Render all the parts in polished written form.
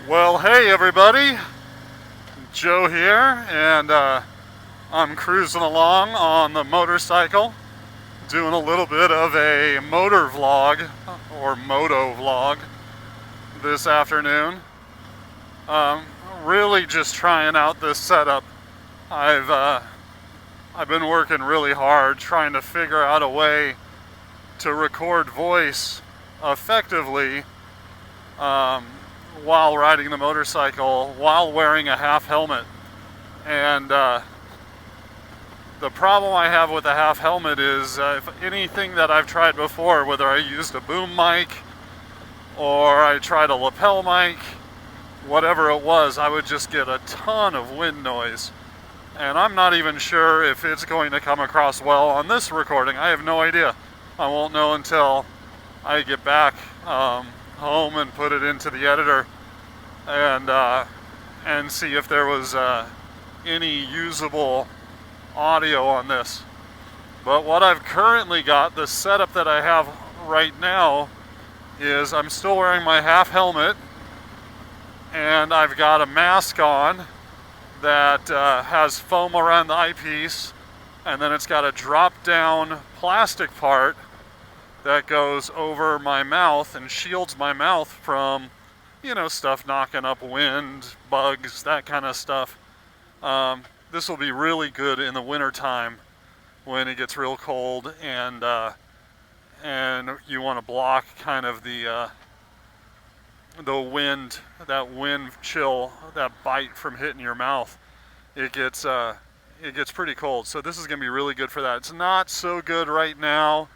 Well, hey everybody, Joe here, and I'm cruising along on the motorcycle, doing a little bit of a motor vlog, or Moto vlog, this afternoon. Um, really just trying out this setup. I've been working really hard trying to figure out a way to record voice effectively while riding the motorcycle, while wearing a half helmet. And the problem I have with a half helmet is if anything that I've tried before, whether I used a boom mic or I tried a lapel mic, whatever it was, I would just get a ton of wind noise. And I'm not even sure if it's going to come across well on this recording. I have no idea. I won't know until I get back home and put it into the editor and see if there was any usable audio on this. But what I've currently got, the setup that I have right now, is I'm still wearing my half helmet, and I've got a mask on that has foam around the eyepiece, and then it's got a drop down plastic part that goes over my mouth and shields my mouth from, stuff knocking up wind, bugs, that kind of stuff. This will be really good in the winter time when it gets real cold and you want to block kind of the wind, that wind chill, that bite from hitting your mouth. It gets pretty cold, so this is going to be really good for that. It's not so good right now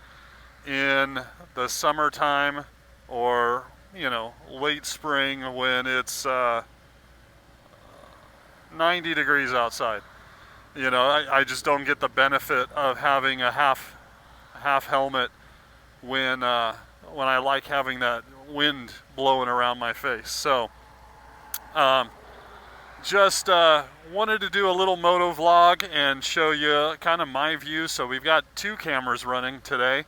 in the summertime or late spring when it's 90 degrees outside. I just don't get the benefit of having a half helmet when I like having that wind blowing around my face. So just wanted to do a little moto vlog and show you kind of my view. So we've got two cameras running today.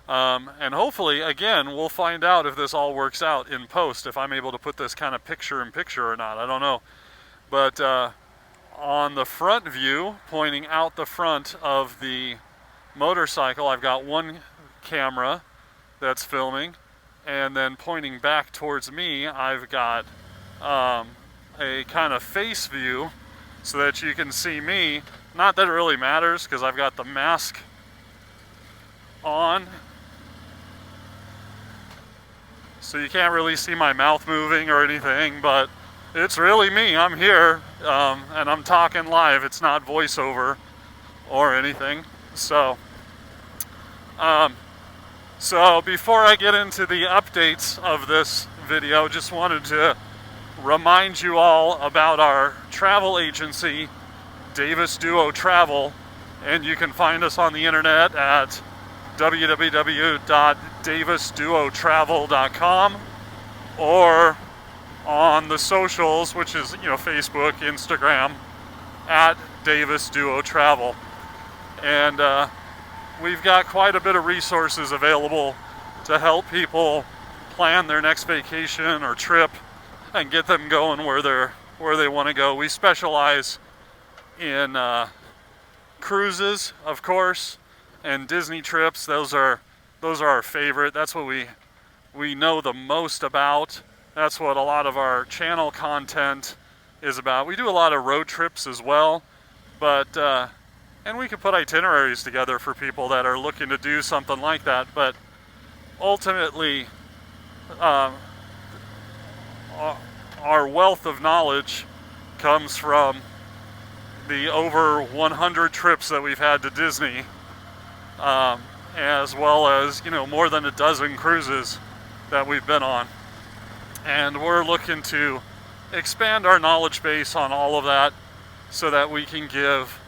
And hopefully, again, we'll find out if this all works out in post, if I'm able to put this kind of picture-in-picture or not. I don't know. But on the front view, pointing out the front of the motorcycle, I've got one camera that's filming, and then pointing back towards me, I've got a kind of face view so that you can see me. Not that it really matters because I've got the mask on, so you can't really see my mouth moving or anything, but it's really me. I'm here, and I'm talking live. It's not voiceover or anything. So before I get into the updates of this video, just wanted to remind you all about our travel agency, Davis Duo Travel, and you can find us on the internet at www.davisduotravel.com or on the socials, which is Facebook, Instagram, at Davis Duo Travel. And we've got quite a bit of resources available to help people plan their next vacation or trip and get them going where they want to go. We specialize in cruises, of course, and Disney trips. Those are our favorite. That's what we know the most about. That's what a lot of our channel content is about. We do a lot of road trips as well, but and we can put itineraries together for people that are looking to do something like that. But ultimately, our wealth of knowledge comes from the over 100 trips that we've had to Disney, as well as more than a dozen cruises that we've been on. And we're looking to expand our knowledge base on all of that so that we can give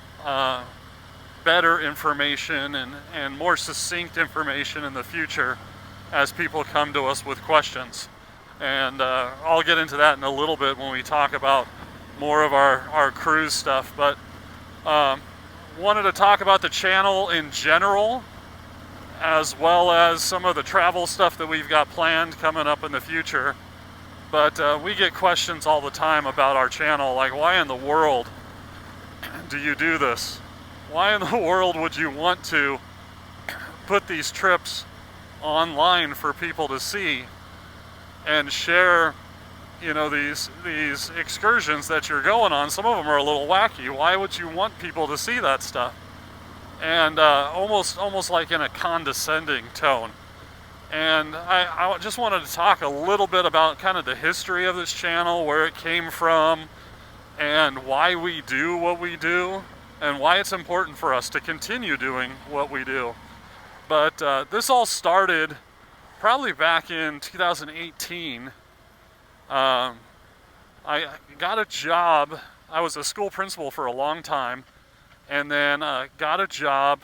better information and more succinct information in the future as people come to us with questions. And I'll get into that in a little bit when we talk about more of our cruise stuff. But wanted to talk about the channel in general, as well as some of the travel stuff that we've got planned coming up in the future. But we get questions all the time about our channel, like, why in the world do you do this? Why in the world would you want to put these trips online for people to see and share, you know, these excursions that you're going on? Some of them are a little wacky. Why would you want people to see that stuff? And almost like in a condescending tone. And I just wanted to talk a little bit about kind of the history of this channel, where it came from, and why we do what we do, and why it's important for us to continue doing what we do. But this all started probably back in 2018. I got a job. I was a school principal for a long time, and then got a job.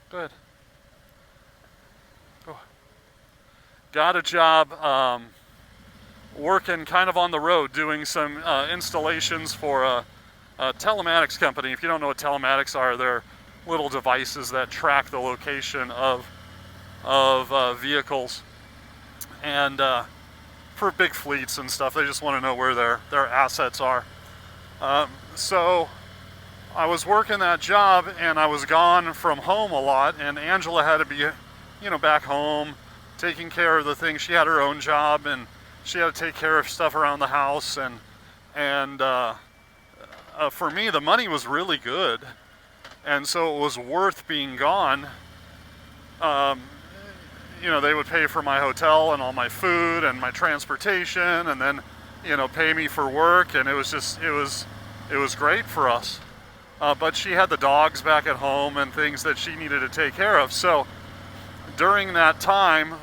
Good. Got a job working kind of on the road, doing some installations for a telematics company. If you don't know what telematics are, they're little devices that track the location of vehicles, and for big fleets and stuff, they just want to know where their assets are. So I was working that job, and I was gone from home a lot, and Angela had to be, you know, back home taking care of the things. She had her own job, and she had to take care of stuff around the house, and for me, the money was really good, and so it was worth being gone. You know, they would pay for my hotel and all my food and my transportation, and then, you know, pay me for work, and it was great for us. But she had the dogs back at home and things that she needed to take care of. So during that time,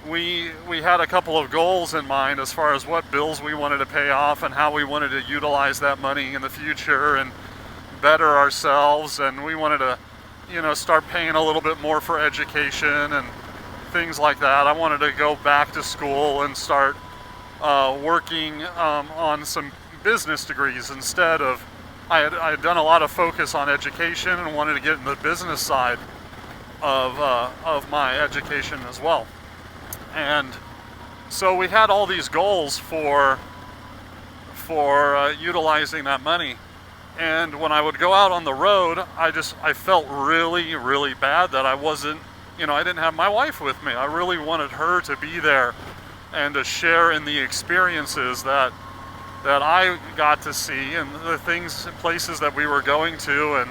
we had a couple of goals in mind as far as what bills we wanted to pay off and how we wanted to utilize that money in the future and better ourselves. And we wanted to, you know, start paying a little bit more for education and things like that. I wanted to go back to school and start working on some business degrees instead of, I had done a lot of focus on education and wanted to get in the business side of my education as well. And so we had all these goals for utilizing that money. And when I would go out on the road, I felt really, really bad that I wasn't, you know, I didn't have my wife with me. I really wanted her to be there and to share in the experiences that I got to see and the things and places that we were going to.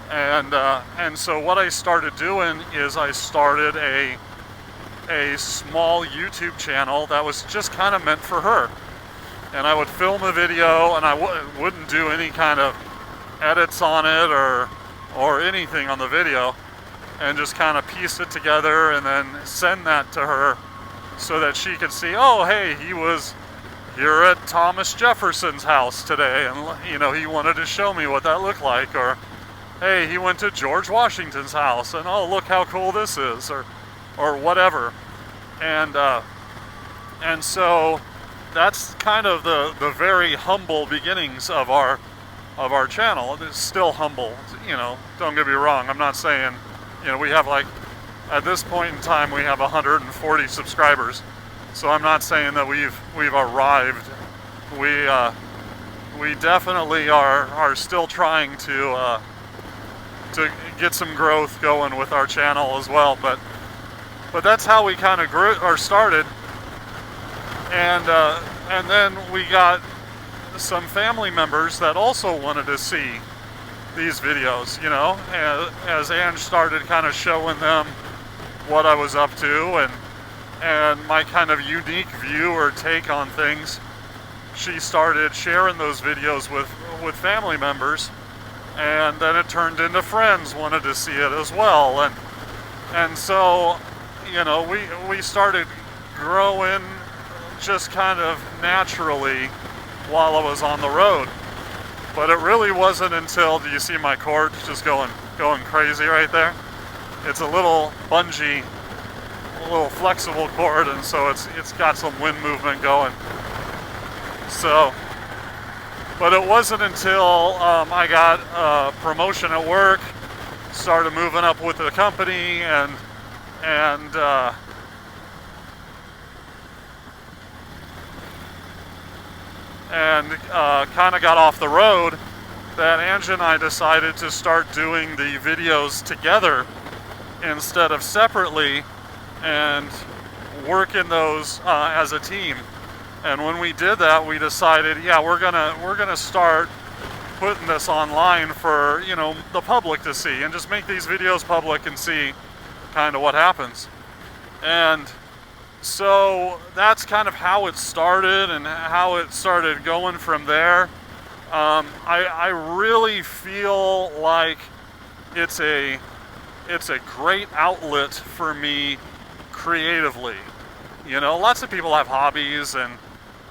And so what I started doing is I started a small YouTube channel that was just kind of meant for her. And I would film a video, and I wouldn't do any kind of edits on it or anything on the video, and just kind of piece it together and then send that to her so that she could see, oh, hey, he was here at Thomas Jefferson's house today, and, you know, he wanted to show me what that looked like. Or, hey, he went to George Washington's house, and oh, look how cool this is, or whatever. And so that's kind of the very humble beginnings of our channel. It's still humble, you know, don't get me wrong. I'm not saying, you know, we have, like, at this point in time, we have 140 subscribers. So I'm not saying that we've arrived. We definitely are still trying to get some growth going with our channel as well. But that's how we kind of grew or started. And then we got some family members that also wanted to see these videos, you know, as Ange started kind of showing them what I was up to and my kind of unique view or take on things. She started sharing those videos with family members, and then it turned into friends wanted to see it as well. And so, you know, we started growing just kind of naturally while I was on the road. But it really wasn't until, do you see my cord just going crazy right there? It's a little bungee, a little flexible cord, and so it's got some wind movement going. So, but it wasn't until I got a promotion at work, started moving up with the company, and kind of got off the road, that Angie and I decided to start doing the videos together instead of separately, and working those as a team. And when we did that, we decided, yeah, we're gonna start putting this online for, you know, the public to see, and just make these videos public and see kind of what happens. And so that's kind of how it started and how it started going from there. I really feel like it's a great outlet for me creatively. You know, lots of people have hobbies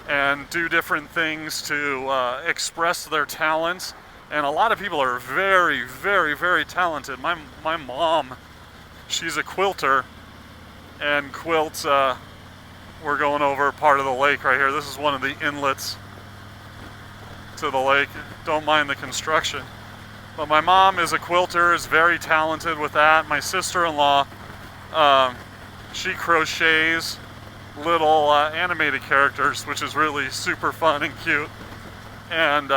and do different things to express their talents, and a lot of people are very, very, very talented. My mom, she's a quilter, and quilts. We're going over part of the lake right here. This is one of the inlets to the lake. Don't mind the construction. But my mom is a quilter, is very talented with that. My sister-in-law, she crochets little animated characters, which is really super fun and cute, and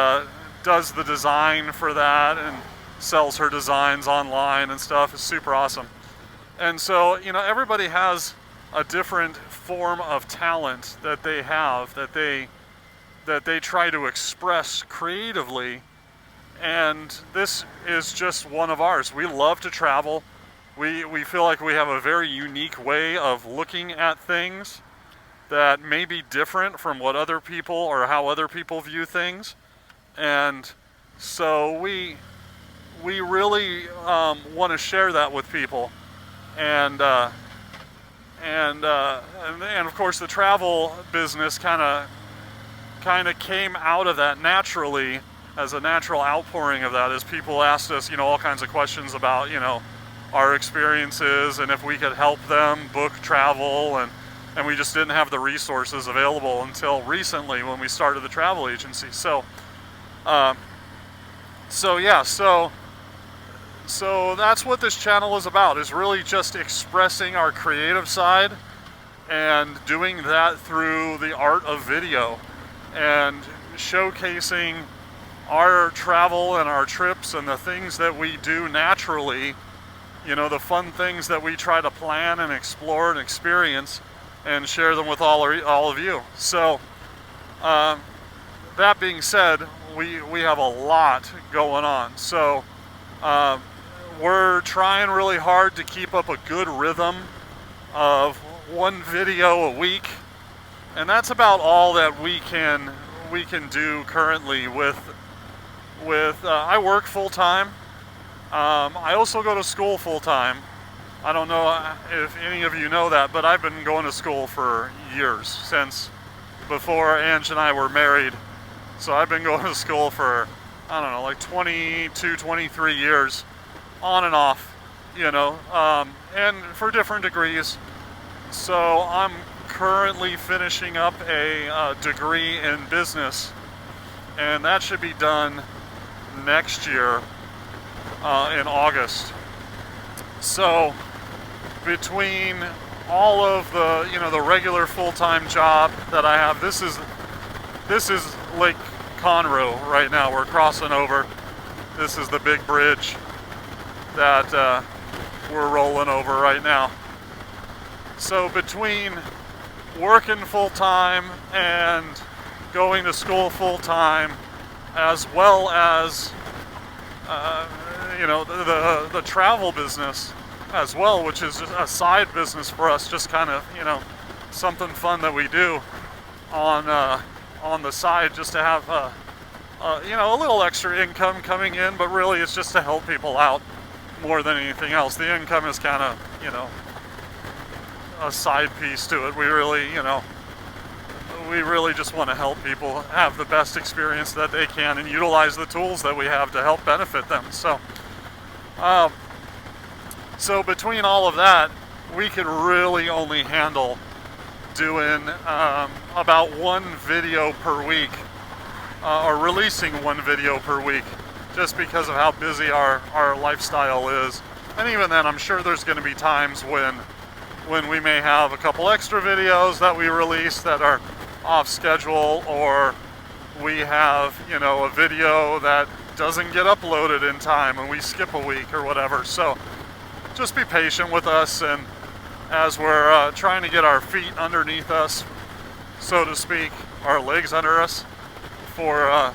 does the design for that and sells her designs online and stuff. It's super awesome. And so, you know, everybody has a different form of talent that they have, that they try to express creatively, and this is just one of ours. We love to travel. We feel like we have a very unique way of looking at things that may be different from what other people or how other people view things. And so we really want to share that with people. And of course the travel business kind of came out of that naturally, as a natural outpouring of that, as people asked us, you know, all kinds of questions about, you know, our experiences and if we could help them book travel, and we just didn't have the resources available until recently when we started the travel agency. So that's what this channel is about, is really just expressing our creative side and doing that through the art of video and showcasing our travel and our trips and the things that we do naturally, you know, the fun things that we try to plan and explore and experience, and share them with all of you. So that being said, we have a lot going on. So we're trying really hard to keep up a good rhythm of one video a week, and that's about all that we can do currently. With I work full-time. I also go to school full-time. I don't know if any of you know that, but I've been going to school for years, since before Ange and I were married. So I've been going to school for, I don't know, like 22, 23 years, on and off, you know, and for different degrees. So I'm currently finishing up a degree in business, and that should be done next year in August. So between all of the, you know, the regular full-time job that I have, this is Lake Conroe right now. We're crossing over. This is the big bridge that we're rolling over right now. So between working full-time and going to school full-time, as well as you know, the travel business as well, which is just a side business for us, just kind of, you know, something fun that we do on the side, just to have you know, a little extra income coming in. But really it's just to help people out more than anything else. The income is kind of, you know, a side piece to it. We really, you know, we really just want to help people have the best experience that they can and utilize the tools that we have to help benefit them. So so between all of that, we could really only handle doing about one video per week, or releasing one video per week, just because of how busy our lifestyle is. And even then, I'm sure there's going to be times when we may have a couple extra videos that we release that are off schedule, or we have, you know, a video that doesn't get uploaded in time and we skip a week or whatever. So just be patient with us, and as we're trying to get our feet underneath us, so to speak, our legs under us for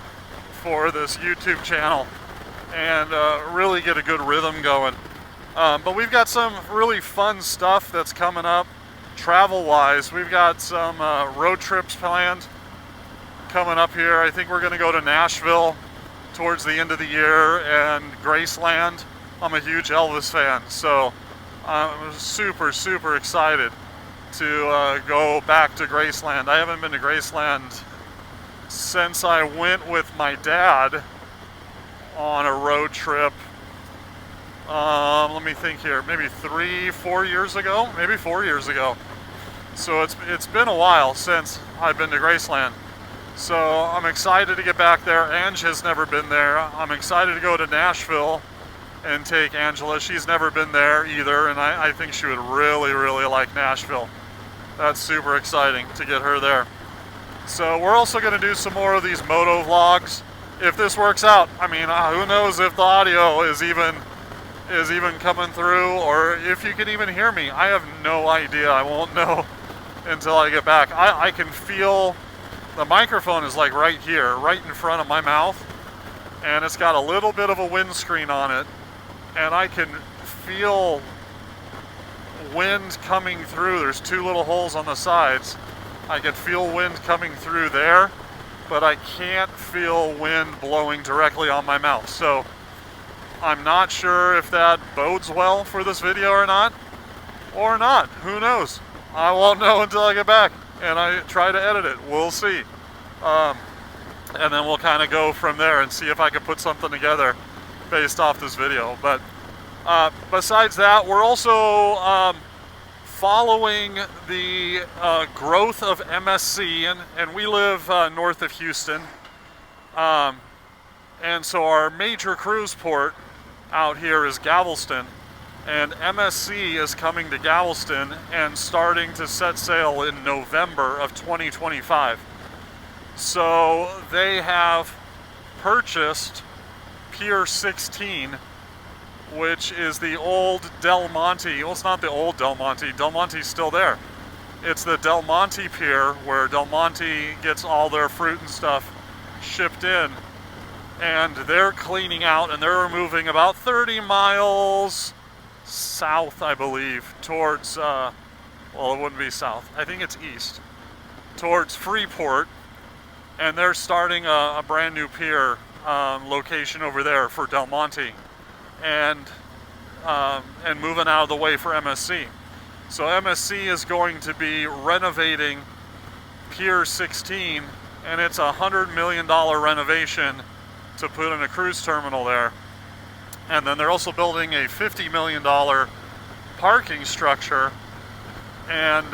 this YouTube channel, and really get a good rhythm going. But we've got some really fun stuff that's coming up travel-wise. We've got some road trips planned coming up here. I think we're going to go to Nashville towards the end of the year, and Graceland. I'm a huge Elvis fan, so I'm super excited to go back to Graceland. I haven't been to Graceland since I went with my dad on a road trip. Let me think here, maybe 3-4 years ago, maybe 4 years ago. So it's been a while since I've been to Graceland. So I'm excited to get back there. Ange has never been there. I'm excited to go to Nashville and take Angela. She's never been there either, and I think she would really like Nashville. That's super exciting to get her there. So we're also going to do some more of these Moto vlogs if this works out. I mean, who knows if the audio is even coming through, or if you can even hear me. I have no idea. I won't know until I get back. I can feel the microphone is like right here, right in front of my mouth, and it's got a little bit of a windscreen on it, and I can feel wind coming through. There's 2 little holes on the sides. I can feel wind coming through there, but I can't feel wind blowing directly on my mouth. So I'm not sure if that bodes well for this video or not. Who knows? I won't know until I get back and I try to edit it. We'll see. And then we'll kind of go from there and see if I can put something together based off this video. But besides that, we're also following the growth of MSC, and we live north of Houston. And so our major cruise port out here is Galveston, and MSC is coming to Galveston and starting to set sail in November of 2025. So they have purchased Pier 16, which is the old Del Monte. Well, it's not the old Del Monte. Del Monte's still there. It's the Del Monte Pier where Del Monte gets all their fruit and stuff shipped in. And they're cleaning out, and they're moving about 30 miles south, I believe, towards, well, it wouldn't be south. I think it's east, towards Freeport. And they're starting a brand new pier location over there for Del Monte, and moving out of the way for MSC. So MSC is going to be renovating Pier 16, and it's a $100 million renovation to put in a cruise terminal there. And then they're also building a $50 million parking structure and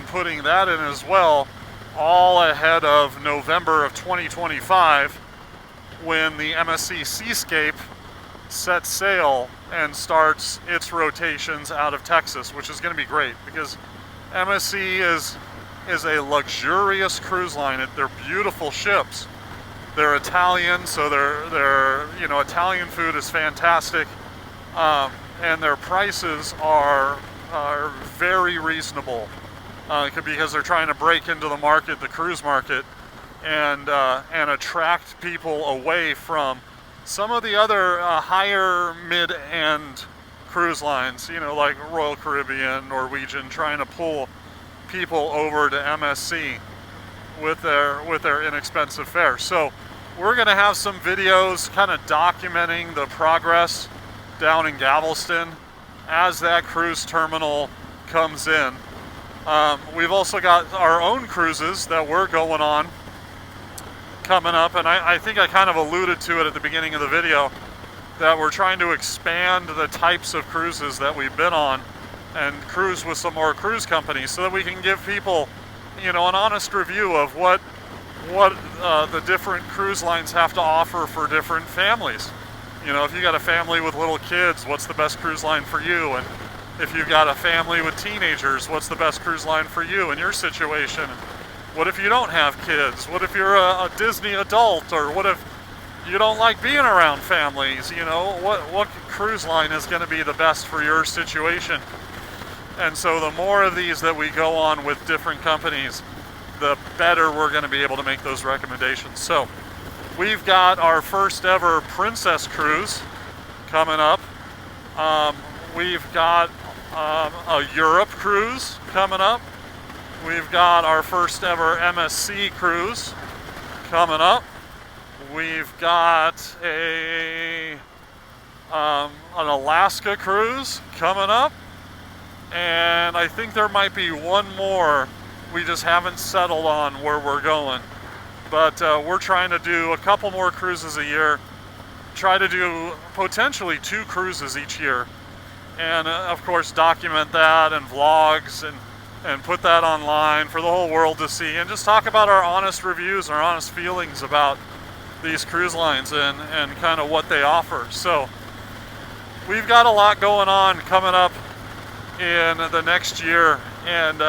putting that in as well, all ahead of November of 2025, when the MSC Seascape sets sail and starts its rotations out of Texas, which is going to be great because MSC is a luxurious cruise line. They're beautiful ships. They're Italian, so they're you know, Italian food is fantastic, and their prices are very reasonable because they're trying to break into the market, the cruise market, and attract people away from some of the other higher mid-end cruise lines, you know, like Royal Caribbean, Norwegian, trying to pull people over to MSC with their inexpensive fare. So we're going to have some videos kind of documenting the progress down in Galveston as that cruise terminal comes in. We've also got our own cruises that we're going on coming up, and I think I kind of alluded to it at the beginning of the video, that we're trying to expand the types of cruises that we've been on and cruise with some more cruise companies so that we can give people, you know, an honest review of what the different cruise lines have to offer for different families. You know, if you got a family with little kids, what's the best cruise line for you? And if you've got a family with teenagers, what's the best cruise line for you in your situation? What if you don't have kids? What if you're a Disney adult? Or what if you don't like being around families? You know, what cruise line is going to be the best for your situation? And so the more of these that we go on with different companies, the better we're going to be able to make those recommendations. So we've got our first ever Princess Cruise coming up. We've got a Europe cruise coming up. We've got our first ever MSC cruise coming up. We've got an Alaska cruise coming up. And I think there might be one more we just haven't settled on where we're going. But we're trying to do a couple more cruises a year. Try to do potentially 2 cruises each year. And of course document that and vlogs and put that online for the whole world to see. And just talk about our honest reviews, our honest feelings about these cruise lines and kind of what they offer. So we've got a lot going on coming up in the next year and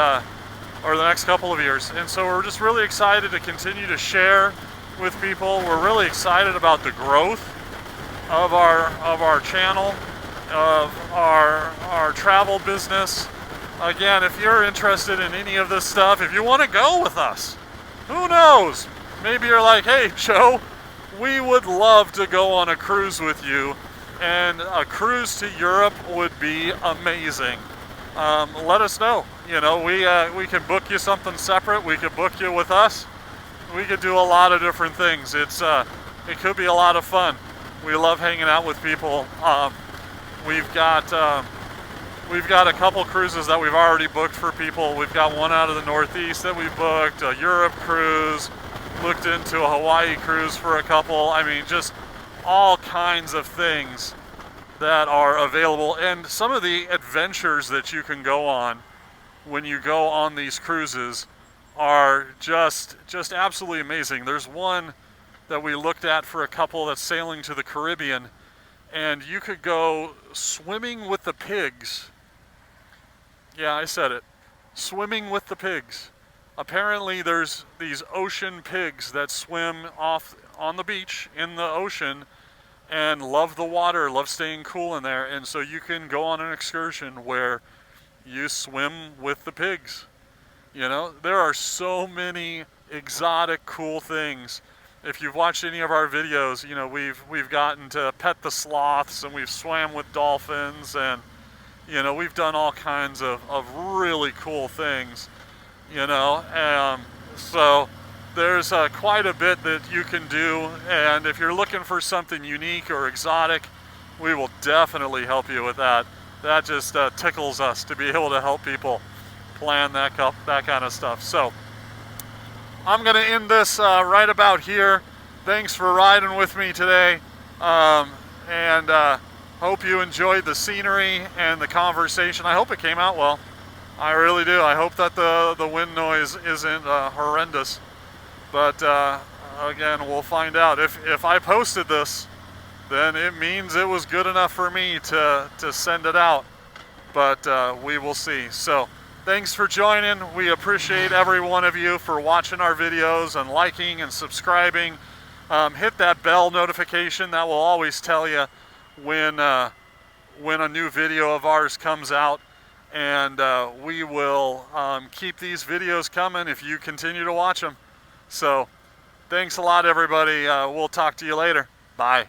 or the next couple of years, and so we're just really excited to continue to share with people. We're really excited about the growth of our channel, of our travel business. Again, if you're interested in any of this stuff, if you want to go with us, who knows? Maybe you're like, hey Joe, we would love to go on a cruise with you, and a cruise to Europe would be amazing. Let us know. You know, we can book you something separate. We could book you with us. We could do a lot of different things. It could be a lot of fun. We love hanging out with people. We've got a couple cruises that we've already booked for people. We've got one out of the Northeast that we booked, a Europe cruise, looked into a Hawaii cruise for a couple. I mean, just all kinds of things that are available, and some of the adventures that you can go on when you go on these cruises are just absolutely amazing. There's one that we looked at for a couple that's sailing to the Caribbean, and you could go swimming with the pigs. Yeah, I said it. Swimming with the pigs. Apparently there's these ocean pigs that swim off on the beach in the ocean and love the water, love staying cool in there. And so you can go on an excursion where you swim with the pigs. You know, there are so many exotic, cool things. If you've watched any of our videos, you know, we've gotten to pet the sloths, and we've swam with dolphins, and, you know, we've done all kinds of really cool things, you know. So there's quite a bit that you can do, and if you're looking for something unique or exotic, we will definitely help you with that. That just tickles us to be able to help people plan that kind of stuff. So I'm going to end this right about here. Thanks for riding with me today, and hope you enjoyed the scenery and the conversation. I hope it came out well. I really do. I hope that the wind noise isn't horrendous. But again, we'll find out. If I posted this, then it means it was good enough for me to send it out. But we will see. So thanks for joining. We appreciate every one of you for watching our videos and liking and subscribing. Hit that bell notification. That will always tell you when a new video of ours comes out. And we will keep these videos coming if you continue to watch them. So thanks a lot, everybody. We'll talk to you later. Bye.